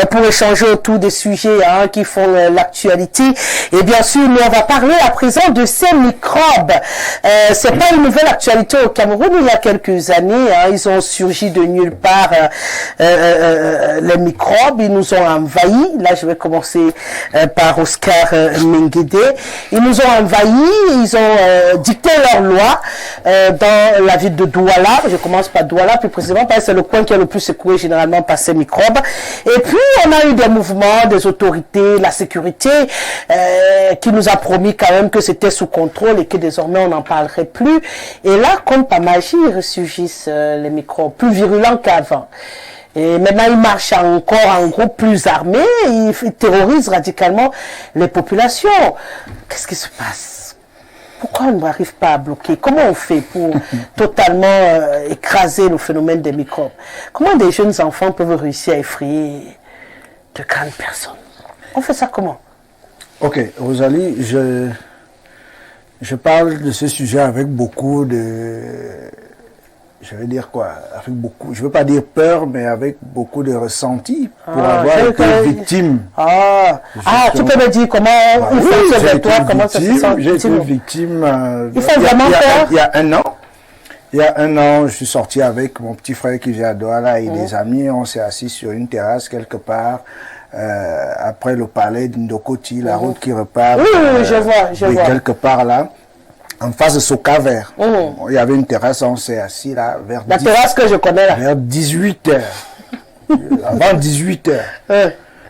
pour échanger autour des sujets qui font l'actualité. Et bien sûr, nous on va parler à présent de ces microbes. C'est pas une nouvelle actualité au Cameroun. Il y a quelques années, ils ont surgi de nulle part. Les microbes, ils nous ont envahis. Là, je vais commencer par Oscar Menguede. Ils nous ont envahis. Ils ont dicté leurs lois dans la ville de Douala. Je commence par Douala, plus précisément, parce que c'est le coin qui est le plus secoué généralement par ces microbes. Et puis, on a eu des mouvements des autorités, la sécurité, qui nous a promis quand même que c'était sous contrôle et que désormais on n'en parlerait plus. Et là, comme par magie, ils ressurgissent les microbes, plus virulents qu'avant. Et maintenant, ils marchent encore en groupe plus armé, ils terrorisent radicalement les populations. Qu'est-ce qui se passe? Pourquoi on n'arrive pas à bloquer? Comment on fait pour totalement écraser le phénomène des microbes? Comment des jeunes enfants peuvent réussir à effrayer de grandes personnes? On fait ça comment? Ok, Rosalie, je parle de ce sujet avec beaucoup de... Je vais dire quoi? Avec beaucoup, je ne veux pas dire peur, mais avec beaucoup de ressenti pour avoir été victime. Tu peux me dire comment ils font avec toi, comment ça se sent? J'ai été victime. Il fait vraiment peur? Il y a un an. Il y a un an, je suis sorti avec mon petit frère qui vient à Douala et des amis. On s'est assis sur une terrasse quelque part. Après le palais d'Indokoti, la route qui repart. Je vois. Quelque part là. En face de Soka Vert. Il y avait une terrasse, on s'est assis là vers... La terrasse que je connais là. Vers 18h. Avant 18h.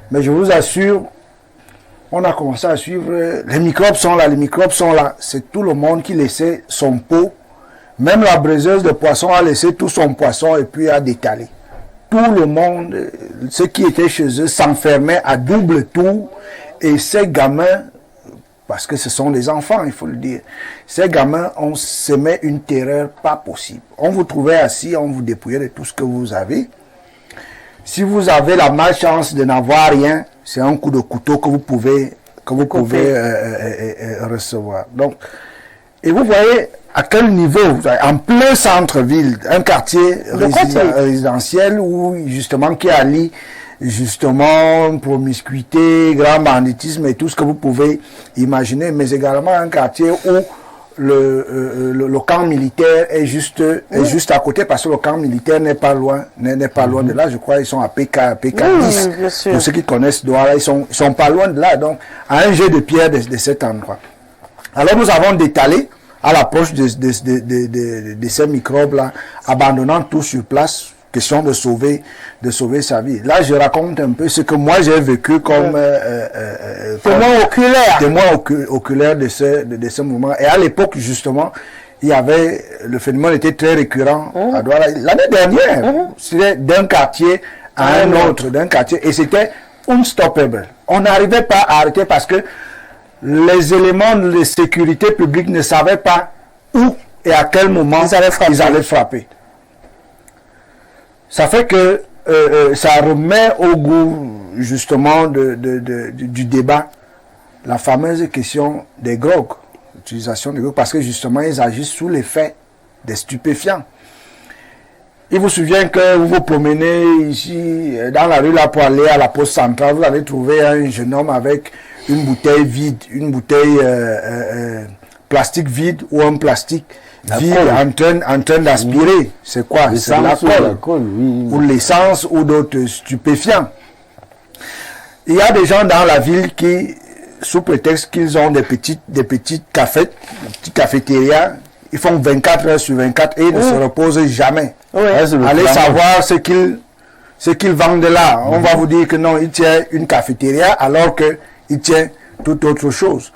Mais je vous assure, on a commencé à suivre. Les microbes sont là, les microbes sont là. C'est tout le monde qui laissait son pot. Même la braiseuse de poisson a laissé tout son poisson et puis a détalé. Tout le monde, ceux qui étaient chez eux, s'enfermaient à double tour. Et ces gamins... Parce que ce sont des enfants, il faut le dire. Ces gamins, on s'aimait une terreur pas possible. On vous trouvait assis, on vous dépouillait de tout ce que vous avez. Si vous avez la malchance de n'avoir rien, c'est un coup de couteau que vous pouvez recevoir. Donc, et vous voyez à quel niveau, en plein centre-ville, un quartier résidentiel où justement qui allie justement promiscuité, grand banditisme et tout ce que vous pouvez imaginer, mais également un quartier où le camp militaire est juste à côté, parce que le camp militaire n'est pas loin de là. Je crois qu'ils sont à PK10. Pour ceux qui connaissent Douala, ils sont pas loin de là, donc à un jet de pierre de cet endroit. Alors nous avons détalé à l'approche de ces microbes là, abandonnant tout sur place. Question de sauver sa vie. Là, je raconte un peu ce que moi j'ai vécu comme témoin oculaire de ce mouvement. Et à l'époque, justement, il y avait, le phénomène était très récurrent à Douala. L'année dernière, c'était d'un quartier à un autre, et c'était unstoppable. On n'arrivait pas à arrêter parce que les éléments de sécurité publique ne savaient pas où et à quel moment ils allaient frapper. Ça fait que ça remet au goût justement du débat la fameuse question des drogues, l'utilisation des drogues, parce que justement ils agissent sous l'effet des stupéfiants. Il vous souvient que vous vous promenez ici dans la rue là pour aller à la poste centrale, vous allez trouver un jeune homme avec une bouteille vide, une bouteille plastique vide ou un plastique vide en train d'aspirer. C'est quoi? C'est l'alcool, ou l'essence ou d'autres stupéfiants. Il y a des gens dans la ville qui, sous prétexte qu'ils ont des petites cafétérias, ils font 24 heures sur 24 et ils ne se reposent jamais. Allez savoir ce qu'ils vendent là. On va vous dire que non, il tient une cafétéria alors qu'il tient toute autre chose.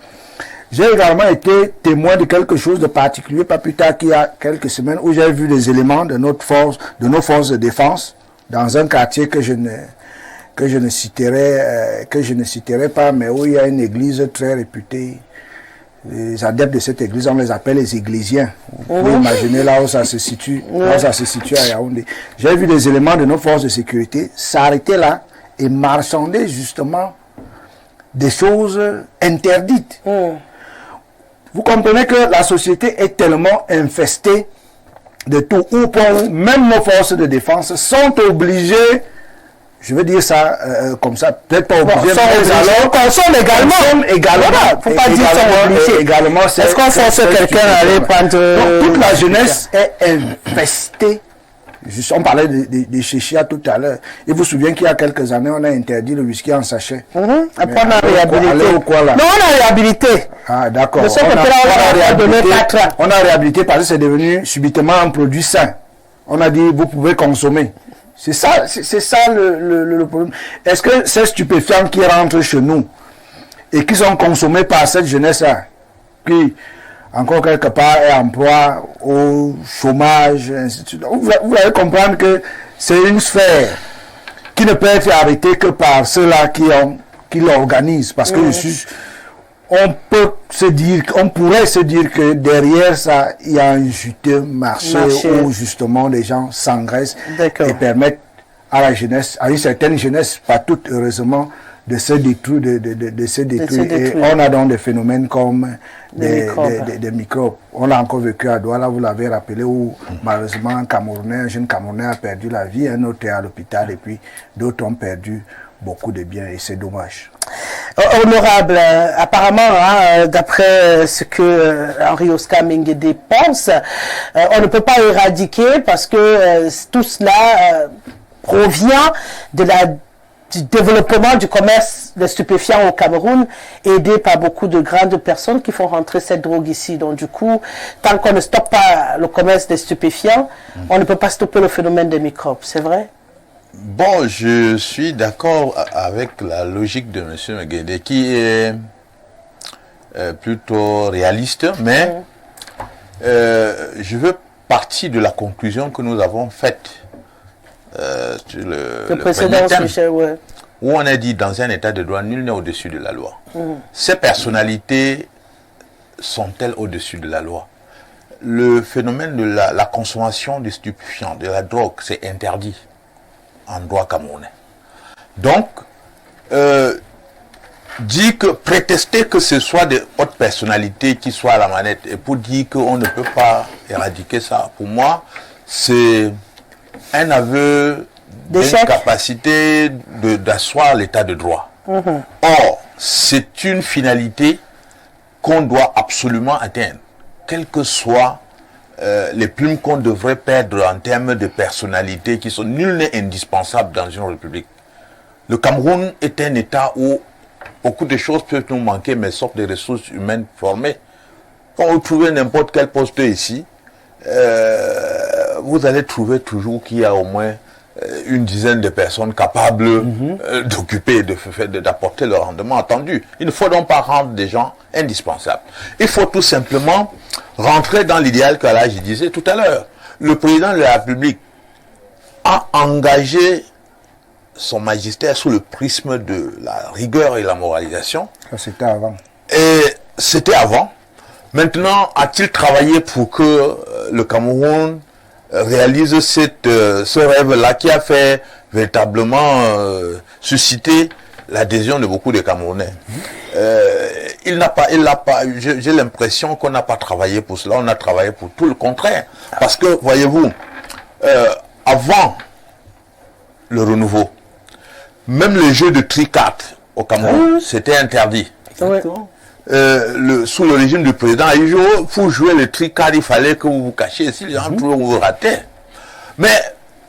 J'ai également été témoin de quelque chose de particulier, pas plus tard qu'il y a quelques semaines, où j'ai vu des éléments de nos forces de défense dans un quartier que je ne citerai pas, mais où il y a une église très réputée. Les adeptes de cette église, on les appelle les Églisiens. Vous pouvez imaginer là où ça se situe, à Yaoundé. J'ai vu des éléments de nos forces de sécurité s'arrêter là et marchander justement des choses interdites. Vous comprenez que la société est tellement infestée de tout, où même nos forces de défense sont obligées Je veux dire ça comme ça, peut-être pas obligé, mais alors consomme également. Voilà, faut pas dire sont obligés. Également, est-ce qu'on force quelqu'un à aller prendre... toute la jeunesse est infestée. On parlait des chéchia tout à l'heure. Il vous souvient qu'il y a quelques années, on a interdit le whisky en sachet. Après, on a réhabilité. Non, on a réhabilité. Ah, d'accord. On a réhabilité parce que c'est devenu subitement un produit sain. On a dit, vous pouvez consommer. C'est ça le problème. Est-ce que ces stupéfiants qui rentrent chez nous et qui sont consommés par cette jeunesse-là, qui, encore quelque part, est en proie au chômage, ainsi de suite. Vous allez comprendre que c'est une sphère qui ne peut être arrêtée que par ceux-là qui l'organisent. Parce que on pourrait se dire que derrière ça, il y a un juteux marché où justement les gens s'engraissent et permettent à la jeunesse, à une certaine jeunesse, pas toute heureusement, de se détruire, de se détruire. Et on a donc des phénomènes comme des microbes. On l'a encore vécu à Douala, vous l'avez rappelé, où malheureusement un jeune Camerounais a perdu la vie, un autre est à l'hôpital, et puis d'autres ont perdu beaucoup de biens, et c'est dommage. Honorable, apparemment, d'après ce que Henri Oscar Menguédé pense, on ne peut pas éradiquer parce que tout cela provient du développement du commerce de stupéfiants au Cameroun, aidé par beaucoup de grandes personnes qui font rentrer cette drogue ici. Donc du coup, tant qu'on ne stoppe pas le commerce des stupéfiants, on ne peut pas stopper le phénomène des microbes, c'est vrai? Bon, je suis d'accord avec la logique de M. Menguédé qui est plutôt réaliste, mais je veux partir de la conclusion que nous avons faite sur le précédent sujet, ouais. Où on a dit dans un état de droit, nul n'est au-dessus de la loi. Ces personnalités sont-elles au-dessus de la loi? Le phénomène de la consommation de stupéfiants, de la drogue, c'est interdit en droit camerounais. Donc, prétester que ce soit des hautes personnalités qui soient à la manette et pour dire qu'on ne peut pas éradiquer ça, pour moi, c'est un aveu d'incapacité d'asseoir l'état de droit. Or, c'est une finalité qu'on doit absolument atteindre, quelles que soient les plumes qu'on devrait perdre en termes de personnalités qui sont nul n'est indispensable dans une république. Le Cameroun est un état où beaucoup de choses peuvent nous manquer, mais sauf des ressources humaines formées. Quand vous trouvez n'importe quel poste ici, vous allez trouver toujours qu'il y a au moins une dizaine de personnes capables d'occuper, d'apporter le rendement attendu. Il ne faut donc pas rendre des gens indispensables. Il faut tout simplement rentrer dans l'idéal qu'Alhaji disait tout à l'heure. Le président de la République a engagé son magistère sous le prisme de la rigueur et la moralisation. C'était avant. Et c'était avant. Maintenant, a-t-il travaillé pour que le Cameroun réalise ce rêve-là qui a fait véritablement susciter l'adhésion de beaucoup de Camerounais? J'ai l'impression qu'on n'a pas travaillé pour cela, on a travaillé pour tout le contraire. Parce que, voyez-vous, avant le renouveau, même le jeu de tri-carte au Cameroun, c'était interdit. Sous le régime du président Aïjo, pour jouer le tri-carte, il fallait que vous vous cachiez. Si les gens vous rataient. Mais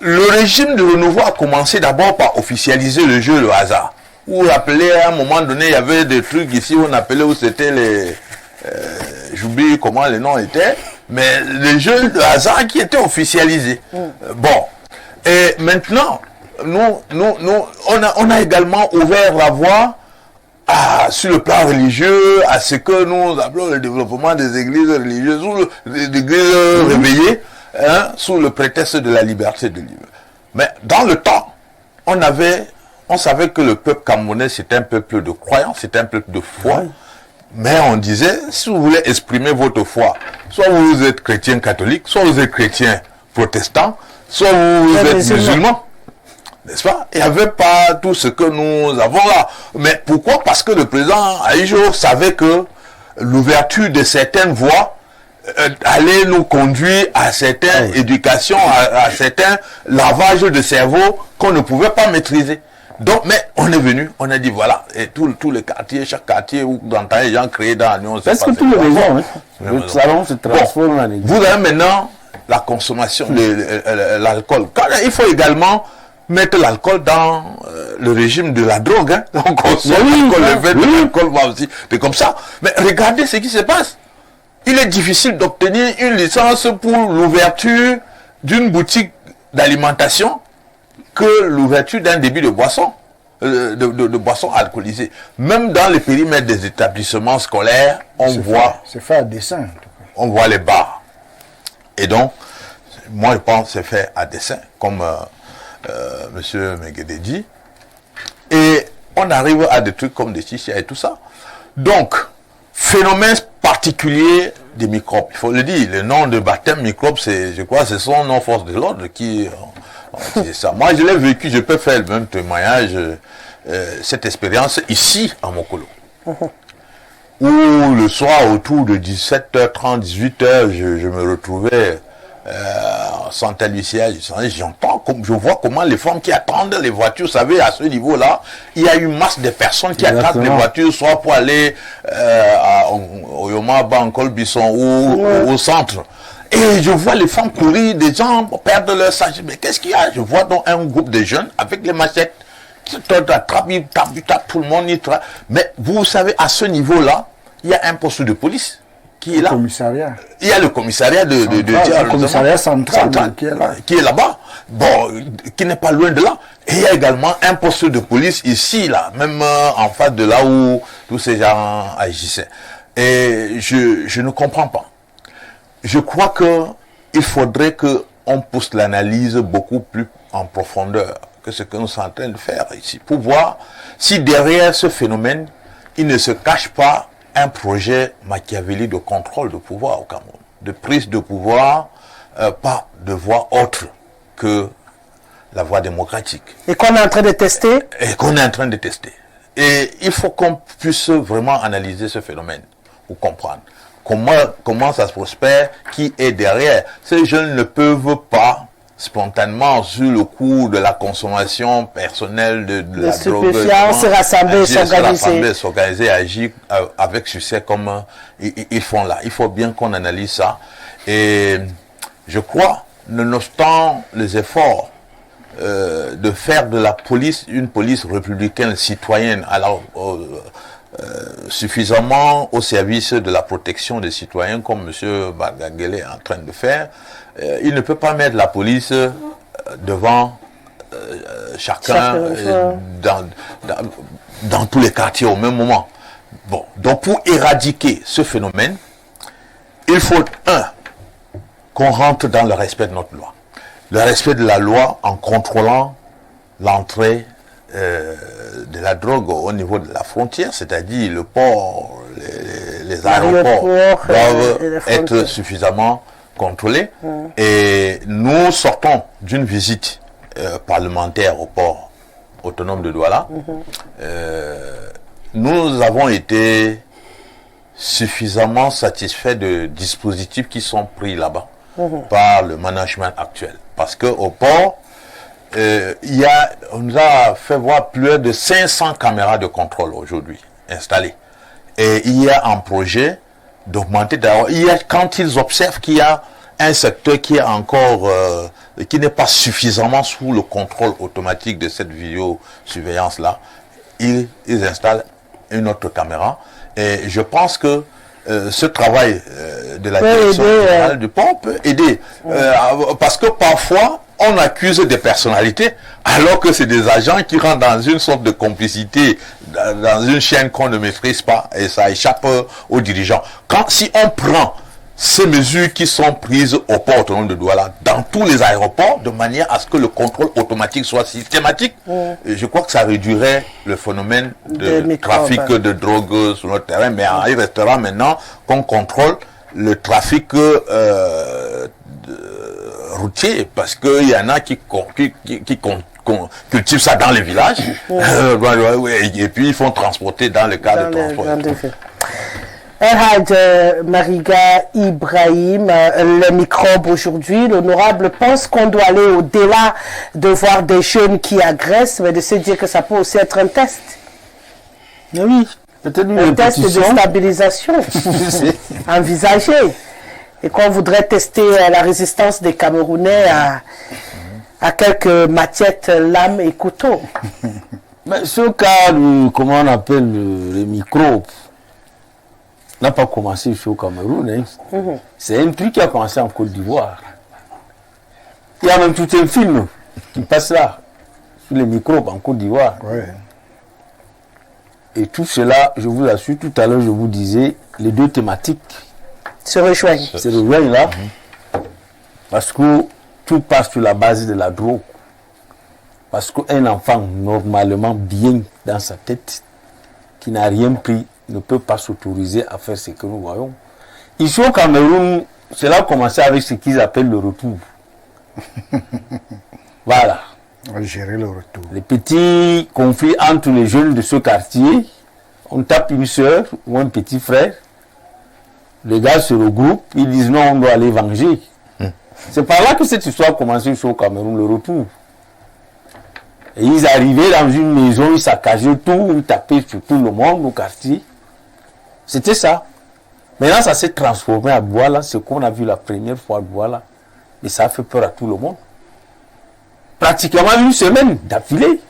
le régime de renouveau a commencé d'abord par officialiser le jeu, le hasard. Vous vous rappelez, à un moment donné, il y avait des trucs ici, on appelait où c'était les... j'oublie comment les noms étaient, mais le jeu de hasard qui était officialisé. Bon. Et maintenant, on a également ouvert la voie sur le plan religieux, à ce que nous appelons le développement des églises religieuses, ou des églises réveillées, sous le prétexte de la liberté de l'île. Mais dans le temps, on savait que le peuple camerounais, c'est un peuple de croyance, c'est un peuple de foi. Mais on disait, si vous voulez exprimer votre foi, soit vous êtes chrétien catholique, soit vous êtes chrétien protestant, soit vous êtes musulman. N'est-ce pas? Il n'y avait pas tout ce que nous avons là. Mais pourquoi? Parce que le président Aïjo savait que l'ouverture de certaines voies allait nous conduire à certaines éducations, à certains lavages de cerveau qu'on ne pouvait pas maîtriser. Donc, mais on est venu, on a dit voilà, et tous les quartiers, chaque quartier où dans les gens créés dans l'Union, Est-ce que tous les maisons, le salon se transforme en église. Vous avez maintenant la consommation, l'alcool. Il faut également mettre l'alcool dans le régime de la drogue. Hein. On consomme l'alcool, le vin de l'alcool va aussi. C'est comme ça. Mais regardez ce qui se passe. Il est difficile d'obtenir une licence pour l'ouverture d'une boutique d'alimentation que l'ouverture d'un débit de boisson, de boissons alcoolisées. Même dans les périmètres des établissements scolaires, on voit... C'est fait à dessein. On voit les bars. Et donc, moi je pense que c'est fait à dessein, comme M. Meguede dit. Et on arrive à des trucs comme des chichas et tout ça. Donc, phénomène particulier des microbes. Il faut le dire, le nom de baptême microbe, c'est, je crois, ce sont nos forces de l'ordre qui ont dit ça. Moi, je l'ai vécu, je peux faire le même témoignage, cette expérience ici, à Mokolo. Où le soir, autour de 17h30, 18h, je me retrouvais Santa Lucia, je vois comment les femmes qui attendent les voitures, vous savez, à ce niveau-là, il y a une masse de personnes qui attendent les voitures, soit pour aller au Yoma, Bankol, Bisson ou au centre. Et je vois les femmes courir, des gens perdre leur sage. Mais qu'est-ce qu'il y a? Je vois donc un groupe de jeunes avec les machettes qui attrapent, ils tapent tout le monde. Mais vous savez, à ce niveau-là, il y a un poste de police qui est là. Commissariat. Il y a le commissariat le commissariat central qui est là-bas, bon, qui n'est pas loin de là. Et il y a également un poste de police ici, là, même en face de là où tous ces gens agissaient. Et je ne comprends pas. Je crois qu'il faudrait qu'on pousse l'analyse beaucoup plus en profondeur que ce que nous sommes en train de faire ici, pour voir si derrière ce phénomène, il ne se cache pas un projet machiavélique de contrôle de pouvoir au Cameroun, de prise de pouvoir, pas de voie autre que la voie démocratique. Et qu'on est en train de tester. Et qu'on est en train de tester. Et il faut qu'on puisse vraiment analyser ce phénomène pour comprendre comment ça se prospère, qui est derrière. Ces jeunes ne peuvent pas spontanément, sur le cours de la consommation personnelle de la drogue, se rassembler, s'organiser, agir avec succès comme ils font là. Il faut bien qu'on analyse ça. Et je crois, nonobstant les efforts de faire de la police une police républicaine citoyenne, alors suffisamment au service de la protection des citoyens, comme M. Bagagele est en train de faire, il ne peut pas mettre la police devant chacun dans tous les quartiers au même moment. Bon, donc pour éradiquer ce phénomène, il faut, qu'on rentre dans le respect de notre loi. Le respect de la loi en contrôlant l'entrée de la drogue au niveau de la frontière, c'est-à-dire le port, les aéroports doivent être suffisamment contrôlés. Et nous sortons d'une visite parlementaire au port autonome de Douala. Nous avons été suffisamment satisfaits de dispositifs qui sont pris là-bas par le management actuel. Parce qu'au port, on nous a fait voir plus de 500 caméras de contrôle aujourd'hui installées. Et il y a un projet d'augmenter d'ailleurs. Quand ils observent qu'il y a un secteur qui est encore, qui n'est pas suffisamment sous le contrôle automatique de cette vidéosurveillance-là, ils installent une autre caméra. Et je pense que ce travail de la direction générale du port peut aider. Parce que parfois, on accuse des personnalités, alors que c'est des agents qui rentrent dans une sorte de complicité, dans une chaîne qu'on ne maîtrise pas, et ça échappe aux dirigeants. Si on prend ces mesures qui sont prises au port autonome de Douala, dans tous les aéroports, de manière à ce que le contrôle automatique soit systématique, je crois que ça réduirait le phénomène de trafic de drogue sur notre terrain, mais il restera maintenant qu'on contrôle le trafic routier, parce qu'il y en a qui cultivent ça dans les villages, et puis ils font transporter dans le cadre de transport. Elhad Mariga Ibrahim, les microbes aujourd'hui, l'honorable pense qu'on doit aller au-delà de voir des jeunes qui agressent, mais de se dire que ça peut aussi être un test. Mais oui, peut-être une Un test de répétition. stabilisation envisagé. Et qu'on voudrait tester la résistance des Camerounais à quelques machettes, lames et couteaux. Mais ce cas, comment on appelle les microbes, n'a pas commencé ici au Cameroun. Hein. C'est un truc qui a commencé en Côte d'Ivoire. Il y a même tout un film qui passe là, sur les microbes en Côte d'Ivoire. Ouais. Et tout cela, je vous assure, tout à l'heure, je vous disais, les deux thématiques Se rejoignent. se rejoignent là, parce que tout passe sur la base de la drogue. Parce qu'un enfant, normalement bien dans sa tête, qui n'a rien pris, ne peut pas s'autoriser à faire ce que nous voyons. Ici au Cameroun, cela a commencé avec ce qu'ils appellent le retour. Voilà. On va gérer le retour. Les petits conflits entre les jeunes de ce quartier, on tape une soeur ou un petit frère, les gars se regroupent, ils disent non, on doit aller venger. C'est par là que cette histoire a commencé ici au Cameroun, le retour. Et ils arrivaient dans une maison, ils saccageaient tout, ils tapaient sur tout le monde au quartier. C'était ça. Maintenant, ça s'est transformé à Douala, ce qu'on a vu la première fois à Douala. Et ça a fait peur à tout le monde. Pratiquement une semaine d'affilée.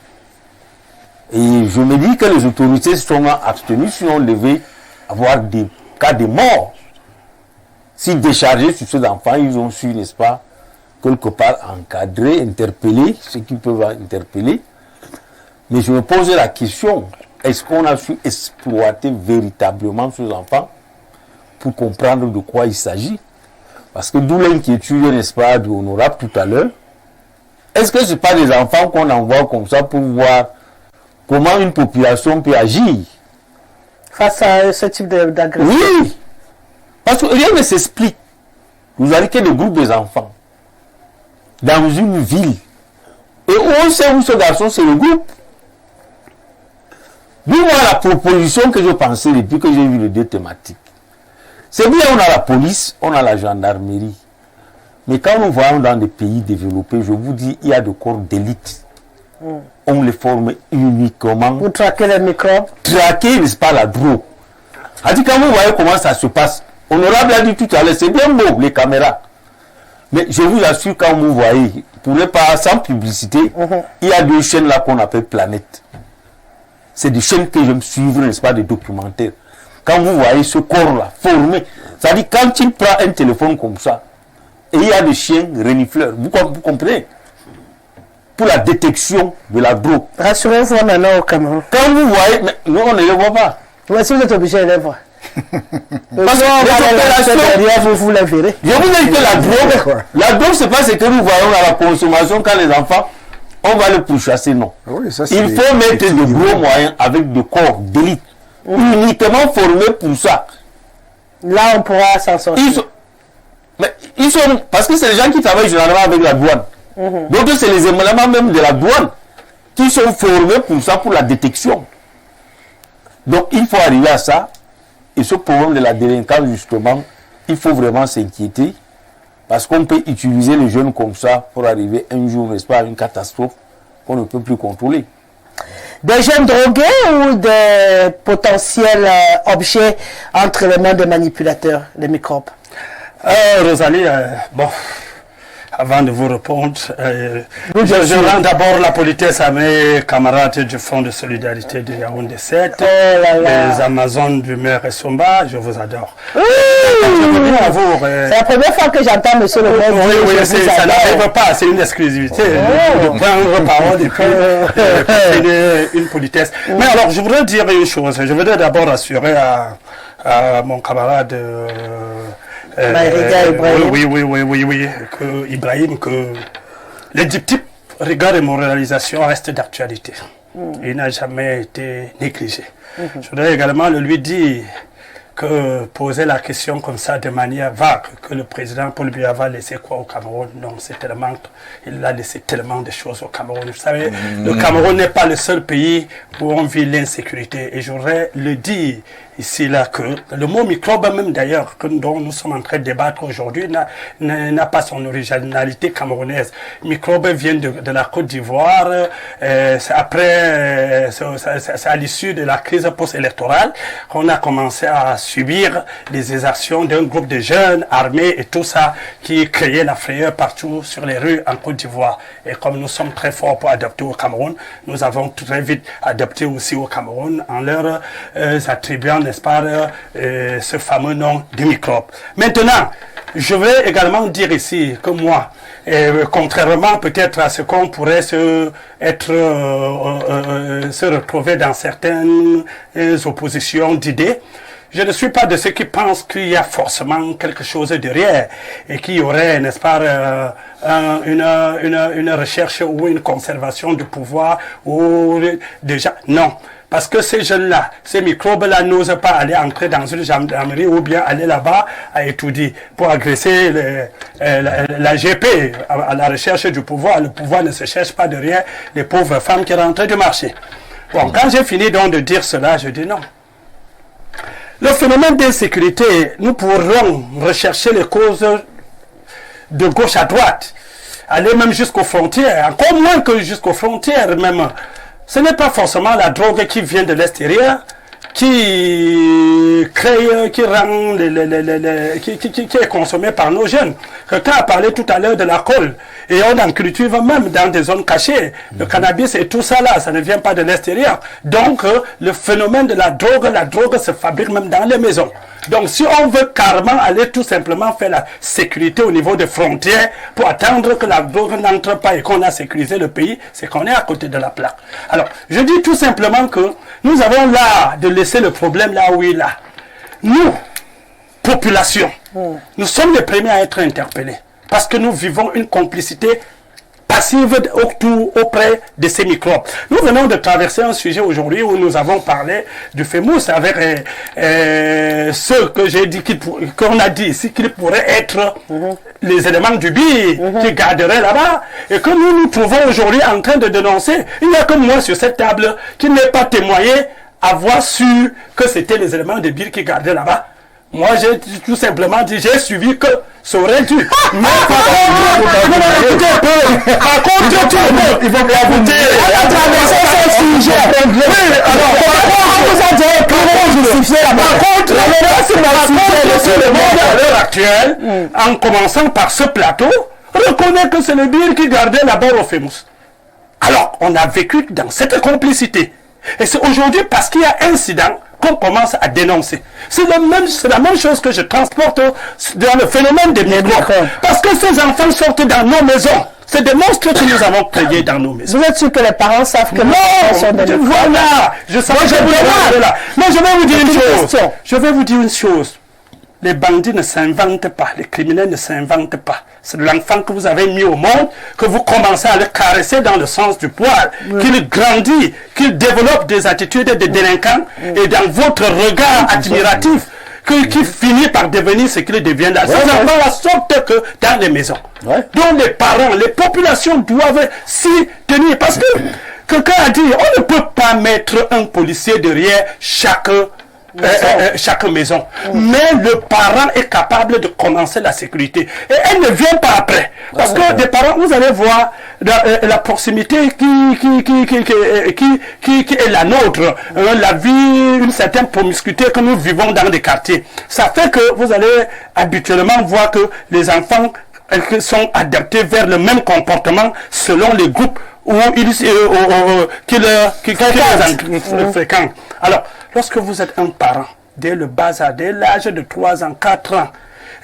Et je me dis que les autorités se sont abstenues si on devait avoir des cas de mort. Si déchargés sur ces enfants, ils ont su, n'est-ce pas, quelque part encadrer, interpeller ceux qui peuvent interpeller. Mais je me posais la question, est-ce qu'on a su exploiter véritablement ces enfants pour comprendre de quoi il s'agit? Parce que d'où l'inquiétude, n'est-ce pas, de Honorable tout à l'heure. Est-ce que ce n'est pas des enfants qu'on envoie comme ça pour voir comment une population peut agir? Face à ce type d'agression. Oui! Parce que rien ne s'explique. Vous avez que des groupes des enfants dans une ville. Et on sait où ce garçon c'est le groupe. Dis-moi la proposition que je pensais depuis que j'ai vu les deux thématiques. C'est bien, on a la police, on a la gendarmerie. Mais quand nous voyons dans des pays développés, je vous dis, il y a des corps d'élite. On les forme uniquement. Pour traquer les microbes. Traquer, n'est-ce pas, la drogue. C'est-à-dire, quand vous voyez comment ça se passe, Honorable a dit tout à l'heure, c'est bien beau, les caméras. Mais je vous assure, quand vous voyez, pour ne pas, sans publicité, il y a deux chaînes là qu'on appelle Planète. C'est des chaînes que j'aime suivre, n'est-ce pas, des documentaires. Quand vous voyez ce corps-là, formé, c'est-à-dire, quand il prend un téléphone comme ça, et il y a des chiens renifleurs, vous comprenez? Pour la détection de la drogue. Rassurez-vous maintenant au Cameroun. Quand vous voyez, mais nous on ne les voit pas. Mais si vous êtes obligé de les voir. Parce que les opérations, derrière vous les verrez. je vous dis que la drogue, c'est pas ce que nous voyons à la consommation quand les enfants, on va les pourchasser, non. Oui, ça, Il faut mettre de gros moyens avec des corps d'élite, uniquement formés pour ça. Là, on pourra s'en sortir. Ils sont, parce que c'est les gens qui travaillent généralement avec la douane. Donc c'est les éléments même de la douane qui sont formés pour ça, pour la détection. Donc il faut arriver à ça. Et ce problème de la délinquance, justement, il faut vraiment s'inquiéter. Parce qu'on peut utiliser les jeunes comme ça pour arriver un jour, n'est-ce pas, à une catastrophe qu'on ne peut plus contrôler. Des jeunes drogués ou des potentiels objets entre les mains des manipulateurs, des microbes? Rosalie, bon, avant de vous répondre, je rends d'abord la politesse à mes camarades du Fonds de solidarité de Yaoundé 7, les Amazones du maire Essomba, je vous adore. C'est la première fois que j'entends monsieur le maire. Oui, ça n'arrive pas, c'est une exclusivité. De prendre parole et puis une politesse. Mais alors, je voudrais dire une chose. Je voudrais d'abord assurer à mon camarade Ibrahim. Que Ibrahim, que les diptyques regard et moralisation restent d'actualité. Il n'a jamais été négligé. Je voudrais également lui dire que poser la question comme ça de manière vague, que le président Paul Biya va laisser quoi au Cameroun? Non, c'est tellement, il a laissé tellement de choses au Cameroun. Vous savez, le Cameroun n'est pas le seul pays où on vit l'insécurité. Et j'aurais le dit ici, là, que le mot microbe, même d'ailleurs, dont nous sommes en train de débattre aujourd'hui, n'a pas son originalité camerounaise. Microbe vient de la Côte d'Ivoire, c'est à l'issue de la crise post-électorale qu'on a commencé à subir les exactions d'un groupe de jeunes armés et tout ça qui créait la frayeur partout sur les rues en Côte d'Ivoire. Et comme nous sommes très forts pour adopter au Cameroun, nous avons très vite adopté aussi au Cameroun en leur attribuant, n'est-ce pas, ce fameux nom de microbe. Maintenant, je vais également dire ici que moi, contrairement peut-être à ce qu'on pourrait se retrouver dans certaines oppositions d'idées, je ne suis pas de ceux qui pensent qu'il y a forcément quelque chose derrière et qu'il y aurait, n'est-ce pas, une recherche ou une conservation du pouvoir ou déjà, non. Parce que ces jeunes-là, ces microbes-là n'osent pas aller entrer dans une gendarmerie ou bien aller là-bas à étudier pour agresser la GP à la recherche du pouvoir. Le pouvoir ne se cherche pas derrière les pauvres femmes qui rentrent du marché. Bon, quand j'ai fini donc de dire cela, je dis non. Le phénomène d'insécurité, nous pourrons rechercher les causes de gauche à droite, aller même jusqu'aux frontières, encore moins que jusqu'aux frontières même. Ce n'est pas forcément la drogue qui vient de l'extérieur, qui crée, qui rend, qui est consommée par nos jeunes. Quelqu'un a parlé tout à l'heure de l'alcool, et on en cultive même dans des zones cachées. Le cannabis et tout ça là, ça ne vient pas de l'extérieur. Donc, le phénomène de la drogue se fabrique même dans les maisons. Donc, si on veut carrément aller tout simplement faire la sécurité au niveau des frontières pour attendre que la drogue n'entre pas et qu'on a sécurisé le pays, c'est qu'on est à côté de la plaque. Alors, je dis tout simplement que nous avons là de laisser le problème là où il est là. Nous, population, nous sommes les premiers à être interpellés parce que nous vivons une complicité passive auprès de ces microbes. Nous venons de traverser un sujet aujourd'hui où nous avons parlé du FEMUS avec ce que j'ai dit qu'on a dit ici qu'ils pourraient être les éléments du BIR qui garderaient là-bas et que nous nous trouvons aujourd'hui en train de dénoncer. Il n'y a que moi sur cette table qui n'ai pas témoigné avoir su que c'était les éléments de BIR qui gardaient là-bas. Moi, j'ai tout simplement dit, j'ai suivi que ça aurait dû. Mais par contre, tout le monde, il faut bien goûter. Le monde à l'heure actuelle, en commençant par ce plateau, reconnaît que c'est le BIR qui gardait la barre au FEMUS. Alors, on a vécu dans cette complicité. Et c'est aujourd'hui parce qu'il y a un incident qu'on commence à dénoncer. C'est la même chose que je transporte dans le phénomène des microbes. Parce que ces enfants sortent dans nos maisons. C'est des monstres que nous avons créés dans nos maisons. Vous êtes sûr que les parents savent que non, voilà. Je savais que je voulais là. Mais je vais vous dire une chose. Je vais vous dire une chose. Les bandits ne s'inventent pas, les criminels ne s'inventent pas. C'est l'enfant que vous avez mis au monde, que vous commencez à le caresser dans le sens du poil, qu'il grandit, qu'il développe des attitudes de délinquant, et dans votre regard admiratif, qui finit par devenir ce qu'il devient là. Ces enfants-là sortent que dans les maisons. Donc les parents, les populations doivent s'y tenir. Parce que quelqu'un a dit, on ne peut pas mettre un policier derrière chaque maison. Mais le parent est capable de commencer la sécurité. Et elle ne vient pas après. Parce que des parents, vous allez voir la proximité qui est la nôtre. La vie, une certaine promiscuité que nous vivons dans des quartiers. Ça fait que vous allez habituellement voir que les enfants sont adaptés vers le même comportement selon les groupes où qu'ils fréquentent. Alors, lorsque vous êtes un parent, dès le bas âge, dès l'âge de 3 ans, 4 ans,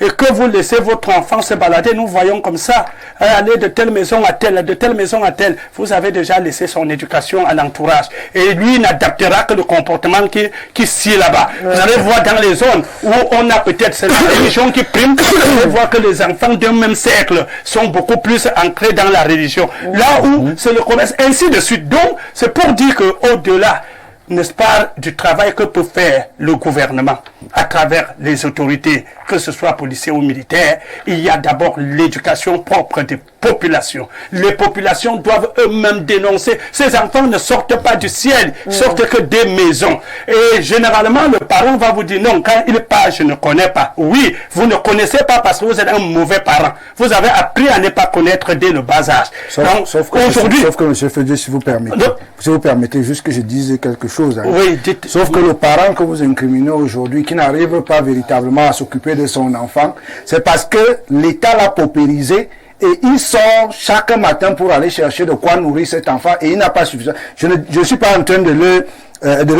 et que vous laissez votre enfant se balader, nous voyons comme ça, aller de telle maison à telle, de telle maison à telle, vous avez déjà laissé son éducation à l'entourage. Et lui n'adaptera que le comportement qui sied là-bas. Vous allez voir dans les zones où on a peut-être cette religion qui prime, vous allez voir que les enfants d'un même siècle sont beaucoup plus ancrés dans la religion. Là où c'est le commerce, ainsi de suite. Donc, c'est pour dire qu'au-delà, n'est-ce pas, du travail que peut faire le gouvernement. à travers les autorités, que ce soit policiers ou militaires, il y a d'abord l'éducation propre des populations. Les populations doivent eux-mêmes dénoncer. Ces enfants ne sortent pas du ciel, sortent que des maisons. Et généralement, le parent va vous dire non, quand il part, je ne connais pas. Oui, vous ne connaissez pas parce que vous êtes un mauvais parent. Vous avez appris à ne pas connaître dès le bas âge. Sauf que, M. Fedje, si vous permettez juste que je dise quelque chose. Hein. Oui, dites. Sauf que le parent que vous incriminez aujourd'hui, qui n'arrive pas véritablement à s'occuper de son enfant, c'est parce que l'État l'a paupérisé et il sort chaque matin pour aller chercher de quoi nourrir cet enfant et il n'a pas suffisamment. Je ne suis pas en train de le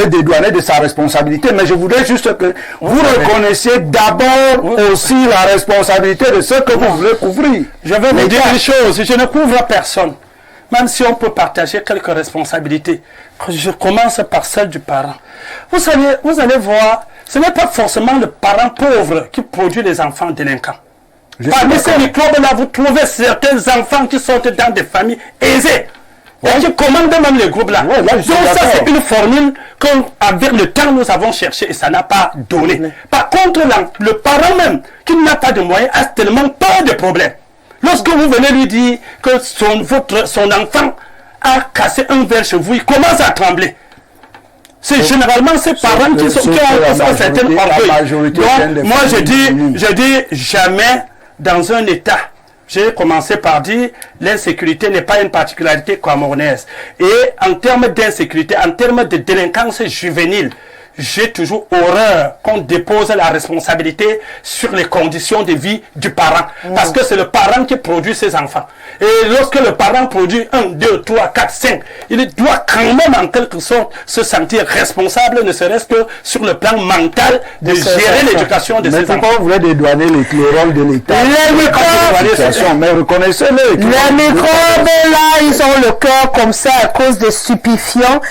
dédouaner de sa responsabilité, mais je voudrais juste que vous reconnaissiez d'abord aussi la responsabilité de ce que vous voulez couvrir. Je vais vous dire une chose, je ne couvre personne. Même si on peut partager quelques responsabilités, je commence par celle du parent. Vous allez voir, ce n'est pas forcément le parent pauvre qui produit les enfants délinquants. Parmi ces microbes-là, vous trouvez certains enfants qui sortent dans des familles aisées. Et qui commandent même les groupes-là. Donc ça, c'est une formule qu'avec le temps, nous avons cherché et ça n'a pas donné. Par contre, le parent même, qui n'a pas de moyens, a tellement peur de problèmes. Lorsque vous venez lui dire que son enfant a cassé un verre chez vous, il commence à trembler. C'est généralement ces parents qui ont un certain orgueil. Donc, moi, je dis jamais dans un État. J'ai commencé par dire l'insécurité n'est pas une particularité camerounaise. Et en termes d'insécurité, en termes de délinquance juvénile, j'ai toujours horreur qu'on dépose la responsabilité sur les conditions de vie du parent. Parce que c'est le parent qui produit ses enfants. Et lorsque le parent produit 1, 2, 3, 4, 5, il doit quand même en quelque sorte se sentir responsable, ne serait-ce que sur le plan mental, de gérer l'éducation de ses enfants. Mais pourquoi vous voulez dédouaner le rôle de l'État? Mais reconnaissez-le. Les microbes là, ils ont le cœur comme ça à cause des stupéfiants.